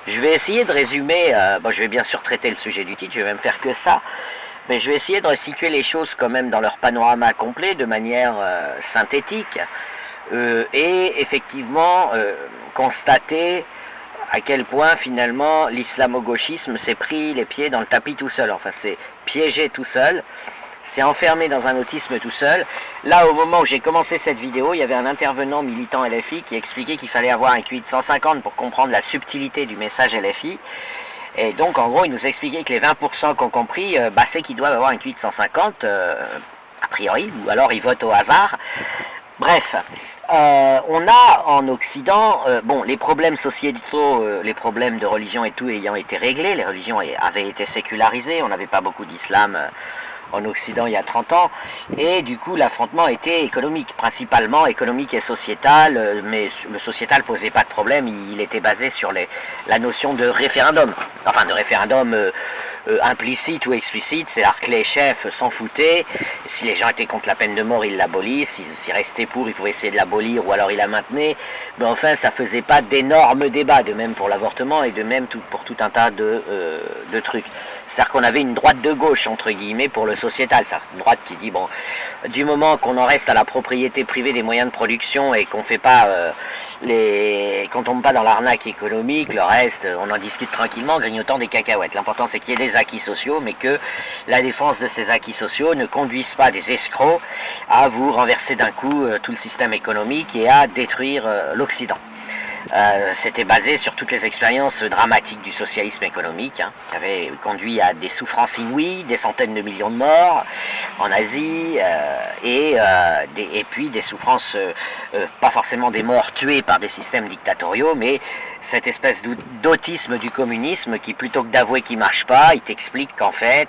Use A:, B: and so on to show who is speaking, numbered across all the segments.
A: Je vais essayer de résumer, bon, je vais bien sûr traiter le sujet du titre, je vais même faire que ça, mais je vais essayer de resituer les choses quand même dans leur panorama complet de manière synthétique et effectivement constater à quel point finalement l'islamo-gauchisme s'est pris les pieds dans le tapis tout seul, enfin c'est piégé tout seul, s'est enfermé dans un autisme tout seul. Là, au moment où j'ai commencé cette vidéo, il y avait un intervenant militant LFI qui expliquait qu'il fallait avoir un QI de 150 pour comprendre la subtilité du message LFI. Et donc, en gros, il nous expliquait que les 20% qui ont compris, c'est qu'ils doivent avoir un QI de 150, a priori, ou alors ils votent au hasard. Bref, on a en Occident, bon, les problèmes sociétaux, les problèmes de religion et tout ayant été réglés, les religions avaient été sécularisées, on n'avait pas beaucoup d'islam en Occident il y a 30 ans, et du coup l'affrontement était économique, principalement économique et sociétal, mais le sociétal posait pas de problème, il était basé sur la notion de référendum, enfin de référendum implicite ou explicite, c'est-à-dire que les chefs s'en foutaient, si les gens étaient contre la peine de mort, ils l'abolissent, s'ils restaient pour, ils pouvaient essayer de l'abolir, ou alors ils la maintenaient, mais enfin ça faisait pas d'énormes débats, de même pour l'avortement et de même pour tout un tas de trucs. C'est-à-dire qu'on avait une droite de gauche, entre guillemets, pour le sociétal. C'est une droite qui dit, bon, du moment qu'on en reste à la propriété privée des moyens de production et qu'on fait pas qu'on tombe pas dans l'arnaque économique, le reste, on en discute tranquillement, grignotant des cacahuètes. L'important, c'est qu'il y ait des acquis sociaux, mais que la défense de ces acquis sociaux ne conduise pas des escrocs à vous renverser d'un coup tout le système économique et à détruire l'Occident. C'était basé sur toutes les expériences dramatiques du socialisme économique, qui avait conduit à des souffrances inouïes, des centaines de millions de morts en Asie, et puis des souffrances, pas forcément des morts tués par des systèmes dictatoriaux, mais cette espèce d'autisme du communisme qui, plutôt que d'avouer qu'il ne marche pas, il t'explique qu'en fait,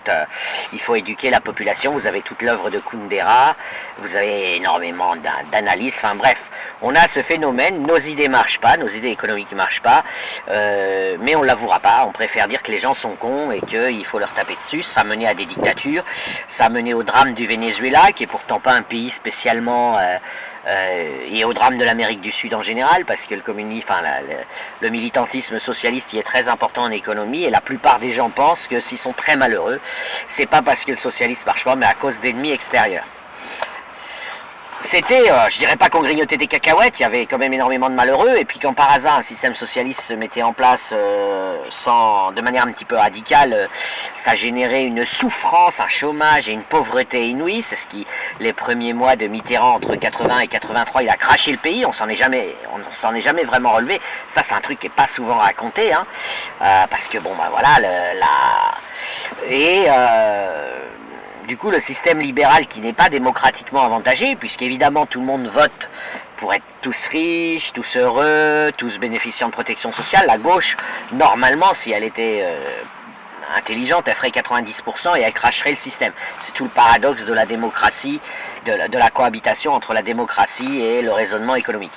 A: il faut éduquer la population. Vous avez toute l'œuvre de Kundera, vous avez énormément d'analyses, enfin bref, on a ce phénomène, nos idées ne marchent pas, nos idées économiques ne marchent pas, mais on ne l'avouera pas, on préfère dire que les gens sont cons et qu'il faut leur taper dessus. Ça a mené à des dictatures, ça a mené au drame du Venezuela, qui est pourtant pas un pays spécialement... et au drame de l'Amérique du Sud en général, parce que le militantisme socialiste y est très important en économie, et la plupart des gens pensent que s'ils sont très malheureux, c'est pas parce que le socialisme marche pas, mais à cause d'ennemis extérieurs. C'était, je dirais pas qu'on grignotait des cacahuètes, il y avait quand même énormément de malheureux, et puis quand par hasard un système socialiste se mettait en place de manière un petit peu radicale, ça générait une souffrance, un chômage et une pauvreté inouïe. C'est ce qui, les premiers mois de Mitterrand, entre 80 et 83, il a craché le pays, on s'en est jamais vraiment relevé. Ça, c'est un truc qui est pas souvent raconté, parce que bon, du coup, le système libéral qui n'est pas démocratiquement avantagé, puisqu'évidemment tout le monde vote pour être tous riches, tous heureux, tous bénéficiant de protection sociale, la gauche, normalement, si elle était intelligente, elle ferait 90% et elle cracherait le système. C'est tout le paradoxe de la démocratie, de la cohabitation entre la démocratie et le raisonnement économique.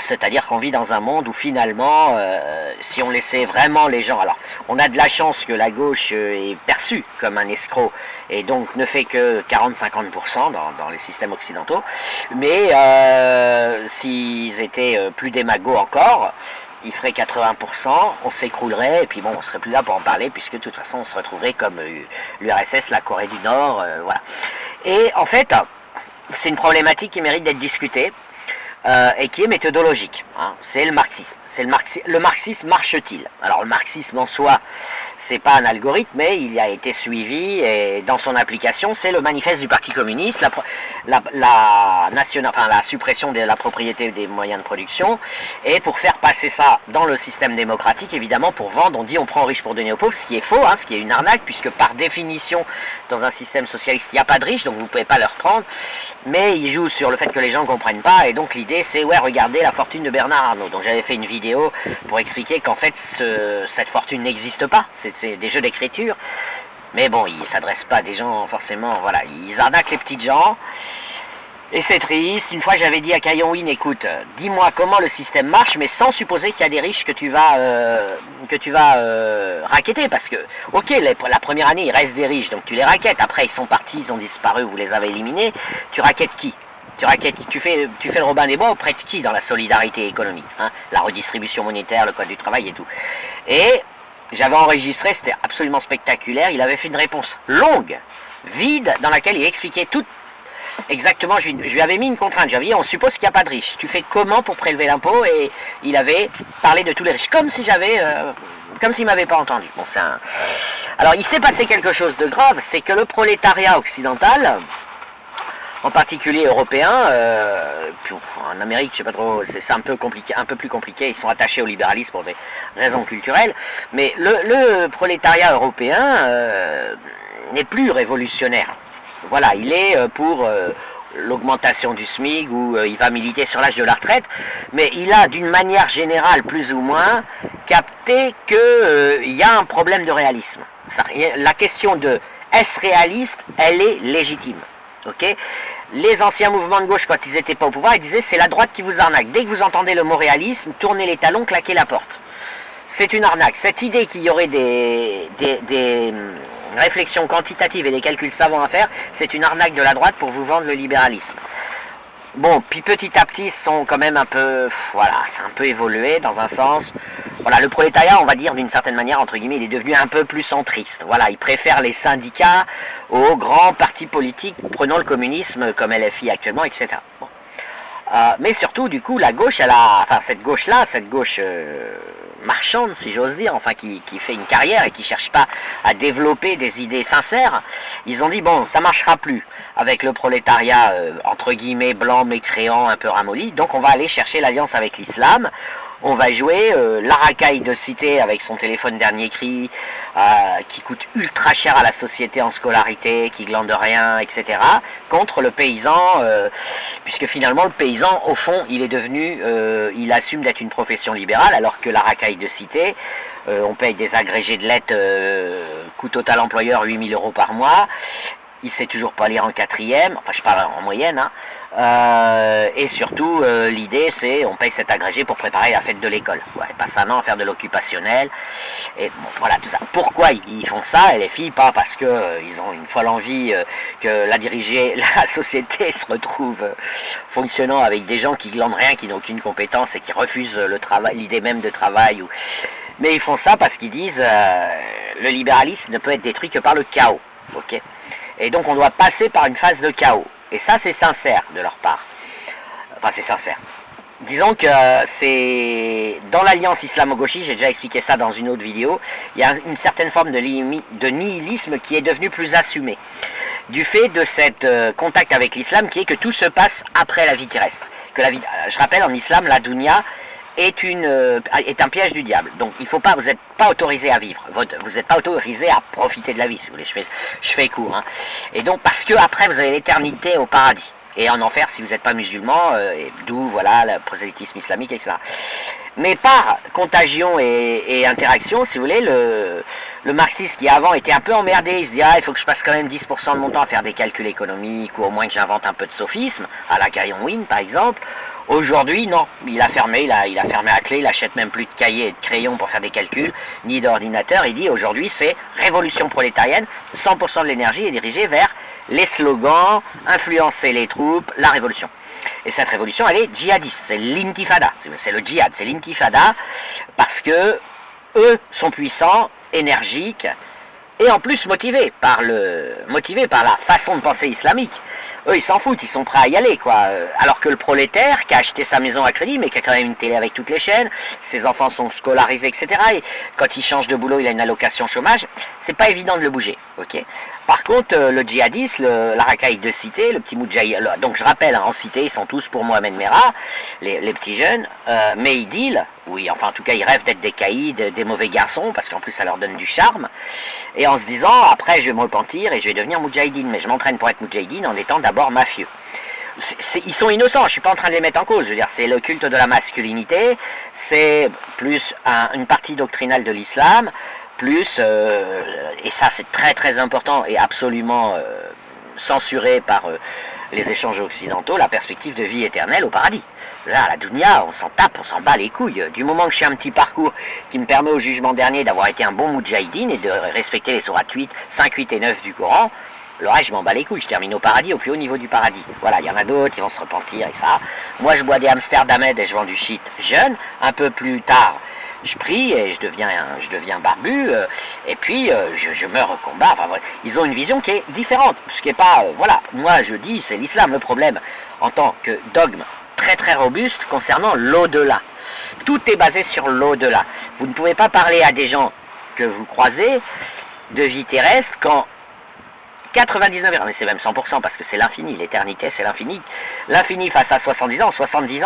A: C'est-à-dire qu'on vit dans un monde où finalement, si on laissait vraiment les gens... Alors, on a de la chance que la gauche est perçue comme un escroc et donc ne fait que 40-50% dans les systèmes occidentaux, mais s'ils étaient plus démagos encore, il ferait 80%, on s'écroulerait, et puis bon, on serait plus là pour en parler, puisque de toute façon, on se retrouverait comme l'URSS, la Corée du Nord, voilà. Et en fait, c'est une problématique qui mérite d'être discutée, et qui est méthodologique. C'est le marxisme. Le marxisme marche-t-il? Alors le marxisme en soi, c'est pas un algorithme, mais il a été suivi et dans son application, c'est le manifeste du Parti communiste, la suppression de la propriété des moyens de production, et pour faire passer ça dans le système démocratique, évidemment, pour vendre, on dit on prend aux riches pour donner aux pauvres, ce qui est faux, ce qui est une arnaque, puisque par définition, dans un système socialiste, il n'y a pas de riches, donc vous ne pouvez pas leur prendre, mais il joue sur le fait que les gens ne comprennent pas, et donc l'idée c'est, ouais, regardez la fortune de Bernard Arnault. Donc j'avais fait une vidéo pour expliquer qu'en fait cette fortune n'existe pas, c'est des jeux d'écriture, mais bon, ils ne s'adressent pas à des gens forcément, voilà, ils arnaquent les petites gens, et c'est triste. Une fois j'avais dit à Caillon Win, écoute, dis-moi comment le système marche, mais sans supposer qu'il y a des riches que tu vas racketter, parce que, ok, la première année il reste des riches, donc tu les raquettes, après ils sont partis, ils ont disparu, vous les avez éliminés, tu raquettes qui? Tu fais le Robin des Bois auprès de qui dans la solidarité économique, hein? La redistribution monétaire, le code du travail et tout. Et j'avais enregistré, c'était absolument spectaculaire, il avait fait une réponse longue, vide, dans laquelle il expliquait tout exactement. Je lui avais mis une contrainte, j'avais dit on suppose qu'il n'y a pas de riches, tu fais comment pour prélever l'impôt? Et il avait parlé de tous les riches, comme si comme s'il m'avait pas entendu. Bon, alors il s'est passé quelque chose de grave, c'est que le prolétariat occidental, en particulier européen, en Amérique, je sais pas trop, c'est un peu compliqué, un peu plus compliqué. Ils sont attachés au libéralisme pour des raisons culturelles, mais le prolétariat européen n'est plus révolutionnaire. Voilà, il est pour l'augmentation du SMIC ou il va militer sur l'âge de la retraite, mais il a d'une manière générale, plus ou moins, capté qu'il y a un problème de réalisme. La question de est-ce réaliste, elle est légitime. Okay, les anciens mouvements de gauche, quand ils n'étaient pas au pouvoir, ils disaient c'est la droite qui vous arnaque. Dès que vous entendez le mot réalisme, tournez les talons, claquez la porte. C'est une arnaque. Cette idée qu'il y aurait des réflexions quantitatives et des calculs savants à faire, c'est une arnaque de la droite pour vous vendre le libéralisme. Bon, puis petit à petit, ils sont quand même un peu, voilà, c'est un peu évolué dans un sens. Voilà, le prolétariat, on va dire d'une certaine manière, entre guillemets, il est devenu un peu plus centriste. Voilà, il préfère les syndicats aux grands partis politiques, prenons le communisme comme LFI actuellement, etc. Bon. Mais surtout, du coup, la gauche, cette gauche-là, cette gauche marchande, si j'ose dire, enfin qui fait une carrière et qui ne cherche pas à développer des idées sincères, ils ont dit, bon, ça ne marchera plus avec le prolétariat, entre guillemets, blanc, mécréant, un peu ramolli, donc on va aller chercher l'alliance avec l'islam. On va jouer la racaille de cité avec son téléphone dernier cri, qui coûte ultra cher à la société en scolarité, qui glande rien, etc. contre le paysan, puisque finalement le paysan, au fond, il est devenu, il assume d'être une profession libérale, alors que la racaille de cité, on paye des agrégés de lettres, coût total employeur 8 000 € par mois. Il sait toujours pas lire en quatrième, enfin je parle en moyenne, hein. Et surtout l'idée c'est on paye cet agrégé pour préparer la fête de l'école. Ouais, il passe un an à faire de l'occupationnel. Et bon, voilà tout ça. Pourquoi ils font ça? Et les filles, pas parce que ils ont une folle envie que la société se retrouve fonctionnant avec des gens qui glandent rien, qui n'ont aucune compétence et qui refusent le travail, l'idée même de travail. Mais ils font ça parce qu'ils disent le libéralisme ne peut être détruit que par le chaos. Ok. Et donc on doit passer par une phase de chaos. Et ça c'est sincère de leur part. Enfin c'est sincère. Disons que c'est dans l'alliance islamo-gauchiste, j'ai déjà expliqué ça dans une autre vidéo, il y a une certaine forme de nihilisme qui est devenu plus assumé. Du fait de cet contact avec l'islam qui est que tout se passe après la vie terrestre. Je rappelle en islam la dunya est un piège du diable. Donc il faut pas, vous n'êtes pas autorisé à vivre, vous n'êtes pas autorisé à profiter de la vie, si vous voulez, je fais court. Hein. Et donc parce que après vous avez l'éternité au paradis, et en enfer si vous n'êtes pas musulman, d'où voilà le prosélytisme islamique, etc. Mais par contagion et interaction, si vous voulez, le marxiste qui avant était un peu emmerdé, il se dit il faut que je passe quand même 10% de mon temps à faire des calculs économiques, ou au moins que j'invente un peu de sophisme, à la Carillon Win par exemple. Aujourd'hui, non, il a fermé, il a fermé à clé, il achète même plus de cahiers et de crayons pour faire des calculs, ni d'ordinateur. Il dit aujourd'hui c'est révolution prolétarienne, 100% de l'énergie est dirigée vers les slogans, influencer les troupes, la révolution. Et cette révolution, elle est djihadiste, c'est l'intifada, c'est le djihad, c'est l'intifada, parce que eux sont puissants, énergiques, et en plus motivés par la façon de penser islamique. Eux ils s'en foutent, ils sont prêts à y aller quoi. Alors que le prolétaire qui a acheté sa maison à crédit mais qui a quand même une télé avec toutes les chaînes, ses enfants sont scolarisés, etc. Et quand il change de boulot il a une allocation chômage, c'est pas évident de le bouger. Ok. Par contre le djihadiste, la racaille de cité, le petit moudjahid, donc je rappelle hein, en cité ils sont tous pour Mohamed Merah, les petits jeunes, mais ils dealent, oui enfin en tout cas ils rêvent d'être des caïds, des mauvais garçons parce qu'en plus ça leur donne du charme. Et en se disant, après je vais me repentir et je vais devenir moudjahidine, mais je m'entraîne pour être moudjahidine en étant d'abord mafieux. Ils sont innocents, je ne suis pas en train de les mettre en cause, je veux dire, c'est le culte de la masculinité, c'est plus une partie doctrinale de l'islam, plus, et ça c'est très très important et absolument censuré par les échanges occidentaux, la perspective de vie éternelle au paradis. Là, la dunya, on s'en tape, on s'en bat les couilles. Du moment que je fais un petit parcours qui me permet au jugement dernier d'avoir été un bon moudjahidine et de respecter les sourates 8, 5, 8 et 9 du Coran, Le reste, je m'en bats les couilles, je termine au paradis, au plus haut niveau du paradis. Voilà, il y en a d'autres qui vont se repentir et ça. Moi, je bois des Amsterdamèdes et je vends du shit jeune. Un peu plus tard, je prie et je deviens barbu. Et puis, je meurs au combat. Enfin, voilà. Ils ont une vision qui est différente. Ce qui n'est pas... voilà, moi, je dis, c'est l'islam le problème en tant que dogme très très robuste concernant l'au-delà. Tout est basé sur l'au-delà. Vous ne pouvez pas parler à des gens que vous croisez de vie terrestre quand 99, mais c'est même 100% parce que c'est l'infini, l'éternité c'est l'infini. L'infini face à 70 ans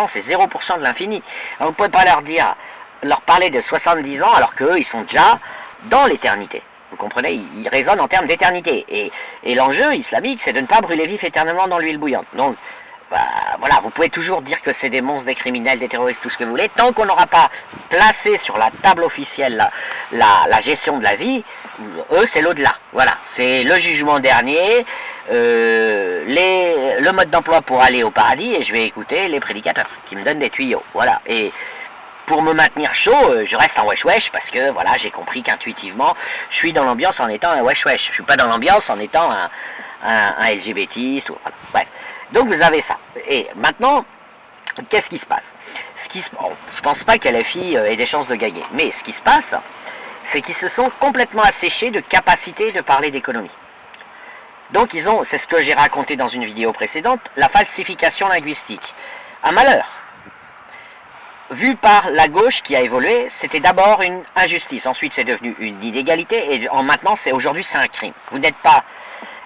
A: c'est 0% de l'infini. Vous ne pouvez pas leur parler de 70 ans alors qu'eux ils sont déjà dans l'éternité. Vous comprenez, ils raisonnent en termes d'éternité. Et l'enjeu islamique c'est de ne pas brûler vif éternellement dans l'huile bouillante. Donc voilà, vous pouvez toujours dire que c'est des monstres, des criminels, des terroristes, tout ce que vous voulez, tant qu'on n'aura pas placé sur la table officielle la gestion de la vie, eux c'est l'au-delà. Voilà, c'est le jugement dernier, le mode d'emploi pour aller au paradis, et je vais écouter les prédicateurs qui me donnent des tuyaux. Voilà, et pour me maintenir chaud, je reste en wesh-wesh parce que voilà, j'ai compris qu'intuitivement, je suis dans l'ambiance en étant un wesh-wesh. Je suis pas dans l'ambiance en étant un LGBTiste. Voilà. Bref. Donc vous avez ça. Et maintenant, qu'est-ce qui se passe? Bon, je pense pas que LFI ait des chances de gagner. Mais ce qui se passe, c'est qu'ils se sont complètement asséchés de capacité de parler d'économie. Donc ils ont, c'est ce que j'ai raconté dans une vidéo précédente, la falsification linguistique. Un malheur. Vu par la gauche qui a évolué, c'était d'abord une injustice. Ensuite, c'est devenu une inégalité. Et maintenant, aujourd'hui, c'est un crime. Vous n'êtes pas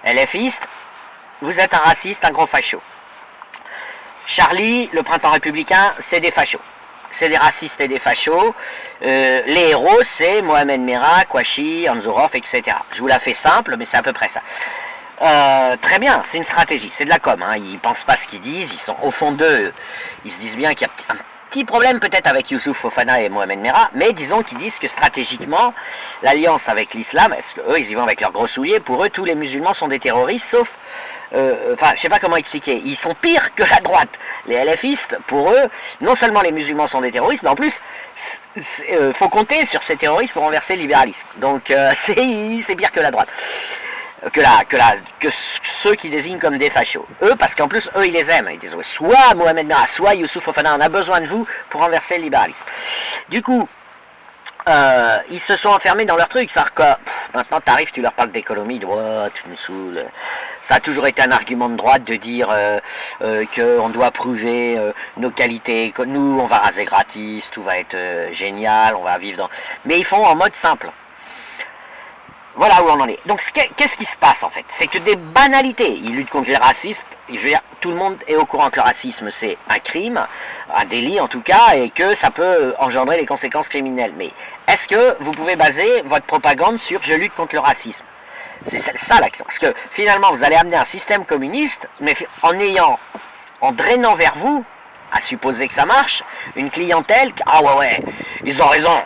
A: LFiste, vous êtes un raciste, un gros facho. Charlie, le printemps républicain, c'est des fachos. C'est des racistes et des fachos. Les héros, c'est Mohamed Merah, Kouachi, Anzorov, etc. Je vous la fais simple, mais c'est à peu près ça. Très bien, c'est une stratégie, c'est de la com. Hein. Ils pensent pas ce qu'ils disent, ils sont au fond d'eux. Ils se disent bien qu'il y a un petit problème peut-être avec Youssouf Fofana et Mohamed Merah, mais disons qu'ils disent que stratégiquement, l'alliance avec l'islam, est-ce qu'eux, ils y vont avec leurs gros souliers, pour eux, tous les musulmans sont des terroristes, sauf... Enfin, je sais pas comment expliquer, ils sont pires que la droite. Les LFistes, pour eux, non seulement les musulmans sont des terroristes, mais en plus, faut compter sur ces terroristes pour renverser le libéralisme. Donc, c'est pire que la droite. Que ceux qui désignent comme des fachos. Eux, parce qu'en plus, eux, ils les aiment. Ils disent, ouais, soit Mohamed Merah, soit Youssouf Fofana, on a besoin de vous pour renverser le libéralisme. Du coup, ils se sont enfermés dans leur truc. C'est-à-dire que maintenant, tu arrives, tu leur parles d'économie, oh, tu me saoules. Ça a toujours été un argument de droite de dire qu'on doit prouver nos qualités. Que nous, on va raser gratis, tout va être génial, on va vivre dans... Mais ils font en mode simple. Voilà où on en est. Donc qu'est-ce qui se passe en fait? C'est que des banalités, ils luttent contre les racistes, je veux dire, tout le monde est au courant que le racisme c'est un crime, un délit en tout cas, et que ça peut engendrer des conséquences criminelles. Mais est-ce que vous pouvez baser votre propagande sur je lutte contre le racisme? C'est ça la question. Parce que finalement vous allez amener un système communiste, mais en drainant vers vous, à supposer que ça marche, une clientèle qui, ah ouais, ils ont raison.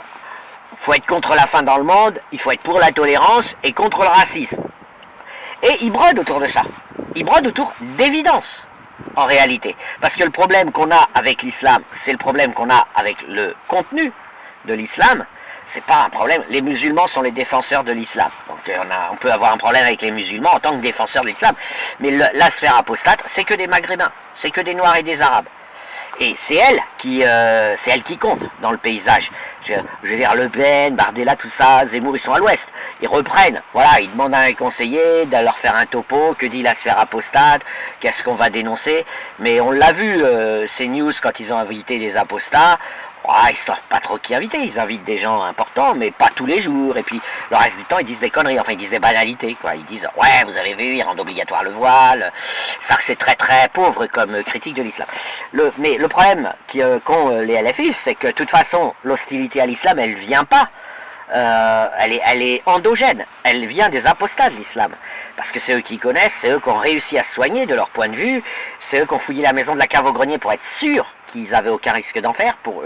A: Il faut être contre la faim dans le monde, il faut être pour la tolérance et contre le racisme. Et ils brodent autour de ça. Ils brodent autour d'évidence, en réalité. Parce que le problème qu'on a avec l'islam, c'est le problème qu'on a avec le contenu de l'islam. C'est pas un problème. Les musulmans sont les défenseurs de l'islam. Donc on peut avoir un problème avec les musulmans en tant que défenseurs de l'islam. Mais la sphère apostate, c'est que des maghrébins, c'est que des noirs et des arabes. Et c'est elle qui compte dans le paysage. Je veux dire, Le Pen, Bardella, tout ça, Zemmour, ils sont à l'ouest. Ils reprennent. Voilà, ils demandent à un conseiller de leur faire un topo. Que dit la sphère apostate? Qu'est-ce qu'on va dénoncer? Mais on l'a vu, ces news, quand ils ont invité des apostats. Ils savent pas trop qui inviter, ils invitent des gens importants, mais pas tous les jours, et puis le reste du temps ils disent des conneries, enfin ils disent des banalités, quoi. Ils disent, ouais, vous avez vu, ils rendent obligatoire le voile, c'est très très pauvre comme critique de l'islam. Mais le problème qu'ont les LFI, c'est que de toute façon, l'hostilité à l'islam, elle vient pas, elle est endogène, elle vient des apostats de l'islam, parce que c'est eux qui connaissent, c'est eux qui ont réussi à se soigner de leur point de vue, c'est eux qui ont fouillé la maison de la cave au grenier pour être sûrs qu'ils n'avaient aucun risque d'en faire, pour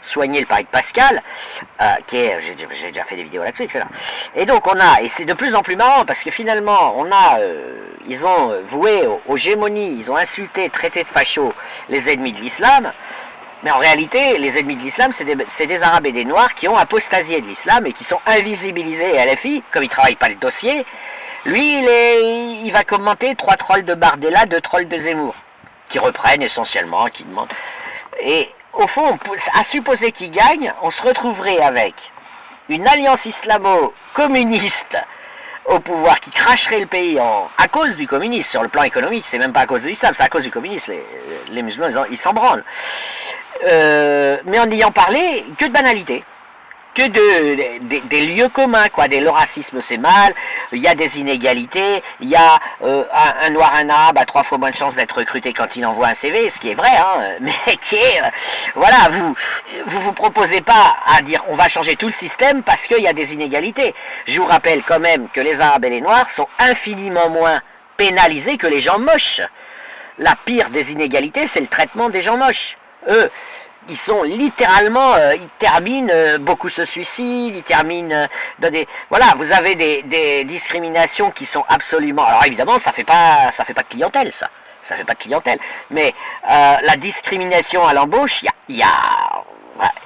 A: soigner le pari de Pascal, j'ai déjà fait des vidéos là-dessus, etc. Et donc et c'est de plus en plus marrant, parce que finalement, ils ont voué aux gémonies, ils ont insulté, traité de fachos les ennemis de l'islam, mais en réalité, les ennemis de l'islam, c'est des arabes et des noirs qui ont apostasié de l'islam et qui sont invisibilisés. Et LFI, comme ils ne travaillent pas le dossier, Lui, il va commenter 3 trolls de Bardella, 2 trolls de Zemmour, qui reprennent essentiellement, qui demandent. Et au fond, à supposer qu'il gagne, on se retrouverait avec une alliance islamo-communiste au pouvoir qui cracherait le pays à cause du communisme sur le plan économique. C'est même pas à cause de l'islam, c'est à cause du communisme. Les musulmans, ils s'en branlent. Mais en ayant parlé que de banalité, que des lieux communs, quoi. Le racisme c'est mal, il y a des inégalités, il y a un noir, un arabe a 3 fois moins de chances d'être recruté quand il envoie un CV, ce qui est vrai, hein, mais qui est, voilà, vous proposez pas à dire on va changer tout le système parce qu'il y a des inégalités. Je vous rappelle quand même que les arabes et les noirs sont infiniment moins pénalisés que les gens moches. La pire des inégalités, c'est le traitement des gens moches. Eux, ils sont littéralement, ils terminent, beaucoup se suicident, ils terminent dans des... Voilà, vous avez des discriminations qui sont absolument... Alors évidemment, ça fait pas de clientèle, ça. Ça fait pas de clientèle. Mais la discrimination à l'embauche,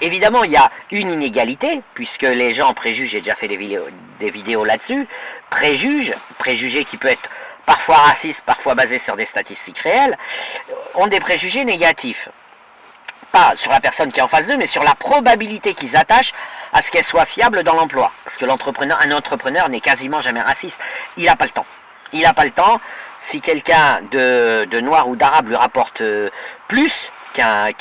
A: évidemment, il y a une inégalité, puisque les gens préjugent, j'ai déjà fait des vidéos là-dessus, préjugés qui peut être parfois racistes, parfois basés sur des statistiques réelles, ont des préjugés négatifs. Pas sur la personne qui est en face d'eux, mais sur la probabilité qu'ils attachent à ce qu'elle soit fiable dans l'emploi. Parce que un entrepreneur n'est quasiment jamais raciste. Il n'a pas le temps. Il n'a pas le temps. Si quelqu'un de noir ou d'arabe lui rapporte plus qu'un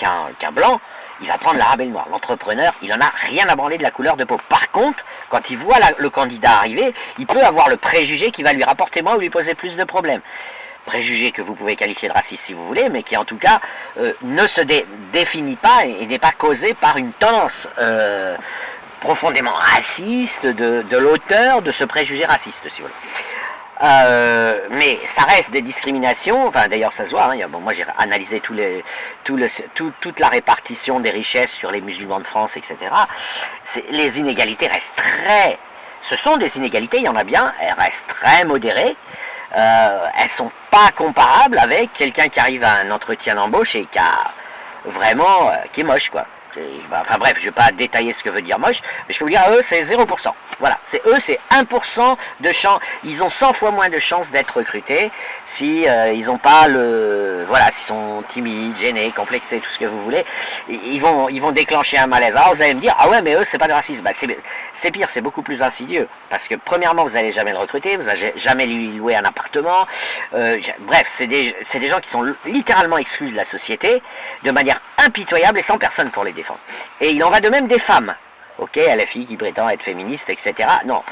A: blanc, il va prendre l'arabe et le noir. L'entrepreneur, il en a rien à branler de la couleur de peau. Par contre, quand il voit le candidat arriver, il peut avoir le préjugé qui va lui rapporter moins ou lui poser plus de problèmes. Préjugé que vous pouvez qualifier de raciste si vous voulez, mais qui en tout cas ne se définit pas et n'est pas causé par une tendance profondément raciste de l'auteur de ce préjugé raciste, si vous voulez. Mais ça reste des discriminations, enfin d'ailleurs ça se voit, hein, bon, moi j'ai analysé toute la répartition des richesses sur les musulmans de France, etc. Les inégalités restent ce sont des inégalités, il y en a bien, elles restent très modérées. Elles sont pas comparables avec quelqu'un qui arrive à un entretien d'embauche et qui a vraiment qui est moche, quoi. Enfin bref, je vais pas détailler ce que veut dire moche, mais je peux vous dire, eux c'est 0%. Voilà, c'est 1% de chance. Ils ont 100 fois moins de chances d'être recrutés si ils ont pas voilà, s'ils sont timides, gênés, complexés, tout ce que vous voulez. Ils vont déclencher un malaise. Alors vous allez me dire, ah ouais, mais eux c'est pas de racisme. Bah, c'est pire, c'est beaucoup plus insidieux. Parce que premièrement, vous n'allez jamais le recruter, vous n'allez jamais lui louer un appartement. Bref, c'est des gens qui sont littéralement exclus de la société de manière impitoyable et sans personne pour les défendre. Et il en va de même des femmes. Ok, LFI qui prétend être féministe, etc. Non.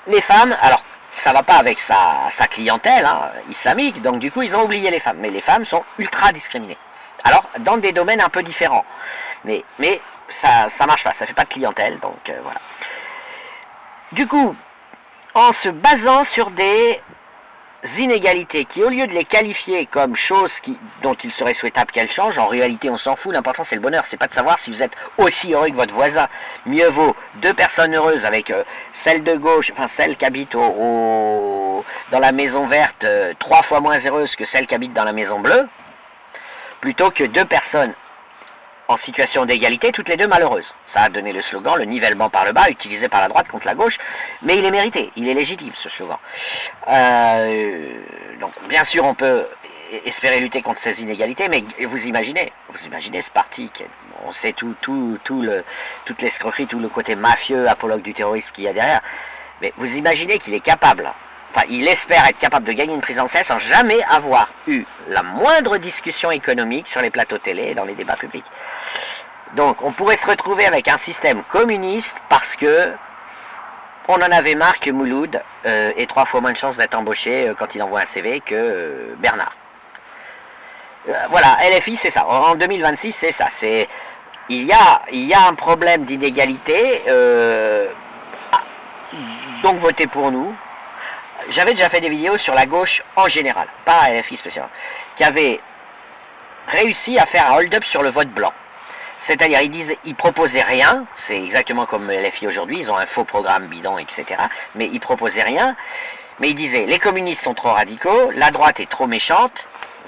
A: Les femmes, alors, ça va pas avec sa clientèle islamique, donc du coup, ils ont oublié les femmes. Mais les femmes sont ultra discriminées. Alors, dans des domaines un peu différents. Mais ça marche pas, ça fait pas de clientèle, donc voilà. Du coup, en se basant sur des inégalités qui, au lieu de les qualifier comme choses dont il serait souhaitable qu'elles changent, en réalité on s'en fout, l'important c'est le bonheur, c'est pas de savoir si vous êtes aussi heureux que votre voisin. Mieux vaut 2 personnes heureuses avec celle de gauche, enfin celle qui habite dans la maison verte 3 fois moins heureuse que celle qui habite dans la maison bleue, plutôt que 2 personnes en situation d'égalité, toutes les 2 malheureuses. Ça a donné le slogan, le nivellement par le bas, utilisé par la droite contre la gauche, mais il est mérité, il est légitime ce slogan. Donc bien sûr on peut espérer lutter contre ces inégalités, mais vous imaginez ce parti, on sait toute l'escroquerie, tout le côté mafieux, apologue du terrorisme qu'il y a derrière, mais vous imaginez qu'il est capable, enfin il espère être capable de gagner une présidentielle sans jamais avoir eu la moindre discussion économique sur les plateaux télé et dans les débats publics. Donc on pourrait se retrouver avec un système communiste parce que on en avait marre que Mouloud ait 3 fois moins de chances d'être embauché quand il envoie un CV que Bernard. Voilà, LFI c'est ça, en 2026 c'est ça, il y a un problème d'inégalité, donc votez pour nous. J'avais déjà fait des vidéos sur la gauche en général, pas à LFI spécialement, qui avait réussi à faire un hold-up sur le vote blanc. C'est-à-dire, ils proposaient rien, c'est exactement comme LFI aujourd'hui, ils ont un faux programme bidon, etc. Mais ils proposaient rien, mais ils disaient, les communistes sont trop radicaux, la droite est trop méchante,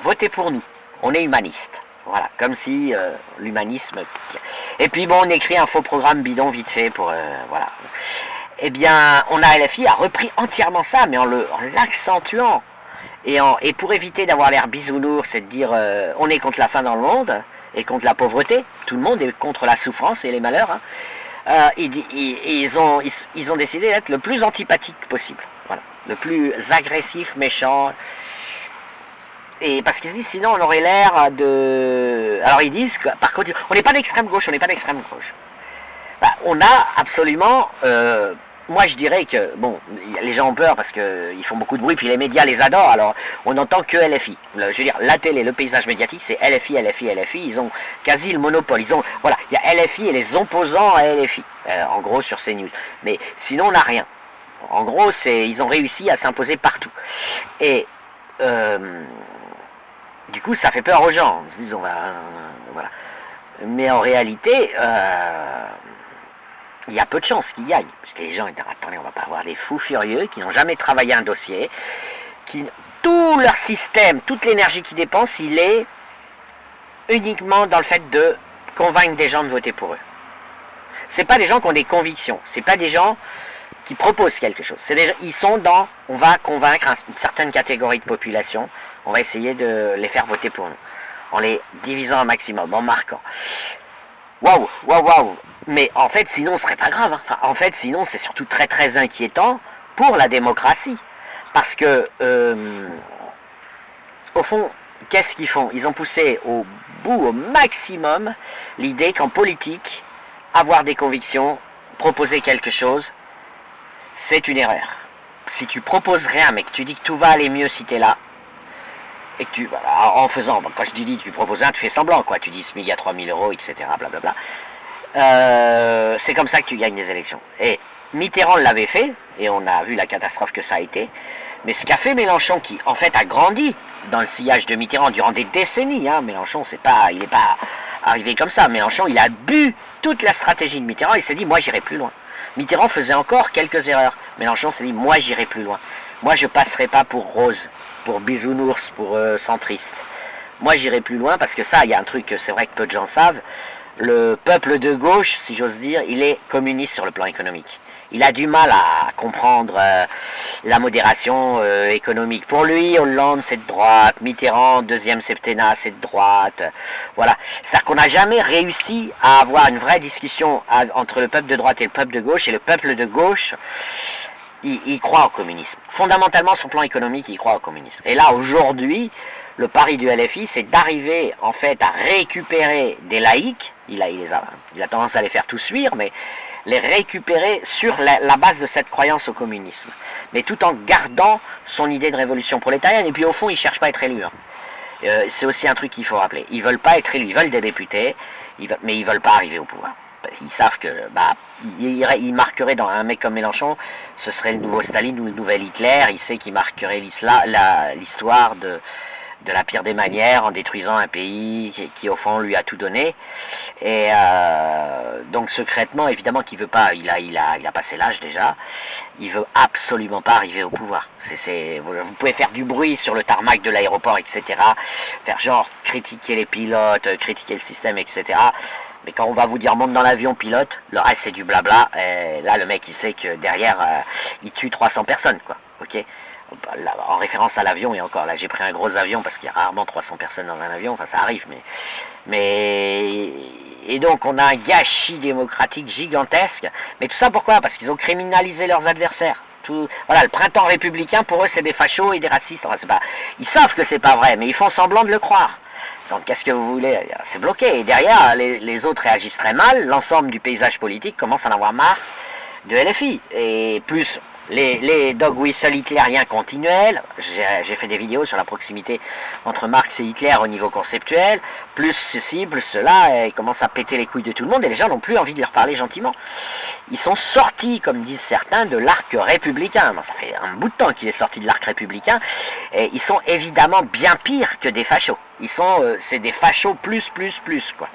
A: votez pour nous, on est humaniste. Voilà, comme si l'humanisme... Et puis bon, on écrit un faux programme bidon vite fait pour... voilà. eh bien, on a LFI a repris entièrement ça, mais en l'accentuant. Et pour éviter d'avoir l'air bisounours et de dire on est contre la faim dans le monde et contre la pauvreté, tout le monde est contre la souffrance et les malheurs, hein, ils ont décidé d'être le plus antipathique possible, voilà, le plus agressif, méchant. Et parce qu'ils se disent sinon on aurait l'air de... Alors ils disent que, par contre, on n'est pas d'extrême gauche, on n'est pas d'extrême gauche. Bah, on a absolument... moi je dirais que, bon, les gens ont peur parce qu'ils font beaucoup de bruit, puis les médias les adorent, alors on n'entend que LFI. Je veux dire, la télé, le paysage médiatique, c'est LFI, LFI, LFI, ils ont quasi le monopole. Ils ont, voilà, il y a LFI et les opposants à LFI, en gros sur CNews. Mais sinon on n'a rien. En gros, ils ont réussi à s'imposer partout. Et... du coup, ça fait peur aux gens. Ils se disent, voilà. Mais en réalité, il y a peu de chances qu'ils gagnent. Parce que les gens, ils disent, attendez, on va pas avoir des fous furieux qui n'ont jamais travaillé un dossier, tout leur système, toute l'énergie qu'ils dépensent, il est uniquement dans le fait de convaincre des gens de voter pour eux. C'est pas des gens qui ont des convictions. C'est pas des gens qui proposent quelque chose. Ils sont dans, on va convaincre une certaine catégorie de population, on va essayer de les faire voter pour nous, en les divisant un maximum, en marquant. Waouh, waouh, waouh. Mais en fait, sinon, ce serait pas grave. Hein. Enfin, en fait, sinon, c'est surtout très, très inquiétant pour la démocratie. Parce que, au fond, qu'est-ce qu'ils font? Ils ont poussé au bout, au maximum, l'idée qu'en politique, avoir des convictions, proposer quelque chose, c'est une erreur. Si tu proposes rien, mais que tu dis que tout va aller mieux si tu es là, et que tu, en faisant, quand je dis tu proposes rien, tu fais semblant, quoi. Tu dis SMIC à 3000 €, etc., blablabla. C'est comme ça que tu gagnes des élections. Et Mitterrand l'avait fait, et on a vu la catastrophe que ça a été. Mais ce qu'a fait Mélenchon, qui en fait a grandi dans le sillage de Mitterrand durant des décennies, hein, Mélenchon, il n'est pas arrivé comme ça. Mélenchon, il a bu toute la stratégie de Mitterrand, il s'est dit, moi j'irai plus loin. Mitterrand faisait encore quelques erreurs. Mélenchon s'est dit, moi j'irai plus loin. Moi je passerai pas pour rose, pour bisounours, pour centriste. Moi j'irai plus loin parce que ça, il y a un truc que c'est vrai que peu de gens savent. Le peuple de gauche, si j'ose dire, il est communiste sur le plan économique. Il a du mal à comprendre la modération économique. Pour lui, Hollande, c'est de droite. Mitterrand, deuxième septennat, c'est de droite. Voilà. C'est-à-dire qu'on n'a jamais réussi à avoir une vraie discussion entre le peuple de droite et le peuple de gauche. Et le peuple de gauche, il croit au communisme. Fondamentalement, sur le plan économique, il croit au communisme. Et là, aujourd'hui, le pari du LFI, c'est d'arriver, en fait, à récupérer des laïcs. Il a tendance à les faire tous fuir, mais les récupérer sur la base de cette croyance au communisme, mais tout en gardant son idée de révolution prolétarienne. Et puis au fond, ils ne cherchent pas à être élus. Hein. C'est aussi un truc qu'il faut rappeler. Ils ne veulent pas être élus, ils veulent des députés, mais ils ne veulent pas arriver au pouvoir. Ils savent que ils marqueraient dans un mec comme Mélenchon, ce serait le nouveau Staline ou le nouvel Hitler. Il sait qu'il marquerait l'histoire de la pire des manières, en détruisant un pays qui au fond lui a tout donné. Et donc secrètement, évidemment qu'il veut pas, il a passé l'âge déjà, il veut absolument pas arriver au pouvoir. Vous pouvez faire du bruit sur le tarmac de l'aéroport, etc., faire genre critiquer les pilotes, critiquer le système, etc., mais quand on va vous dire monte dans l'avion, pilote, le reste c'est du blabla, et là le mec il sait que derrière il tue 300 personnes, quoi, ok. En référence à l'avion, et encore là j'ai pris un gros avion parce qu'il y a rarement 300 personnes dans un avion, enfin ça arrive, et donc on a un gâchis démocratique gigantesque. Mais tout ça pourquoi? Parce qu'ils ont criminalisé leurs adversaires. Voilà, le printemps républicain pour eux c'est des fachos et des racistes. Enfin, ils savent que c'est pas vrai, mais ils font semblant de le croire. Donc qu'est-ce que vous voulez? C'est bloqué. Et derrière, les autres réagissent très mal. L'ensemble du paysage politique commence à en avoir marre de LFI. Et plus les dog whistles hitlériens continuels, j'ai fait des vidéos sur la proximité entre Marx et Hitler au niveau conceptuel, plus ceci, plus cela, ils commencent à péter les couilles de tout le monde et les gens n'ont plus envie de leur parler gentiment. Ils sont sortis, comme disent certains, de l'arc républicain. Ça fait un bout de temps qu'il est sorti de l'arc républicain, et ils sont évidemment bien pires que des fachos. C'est des fachos plus, quoi.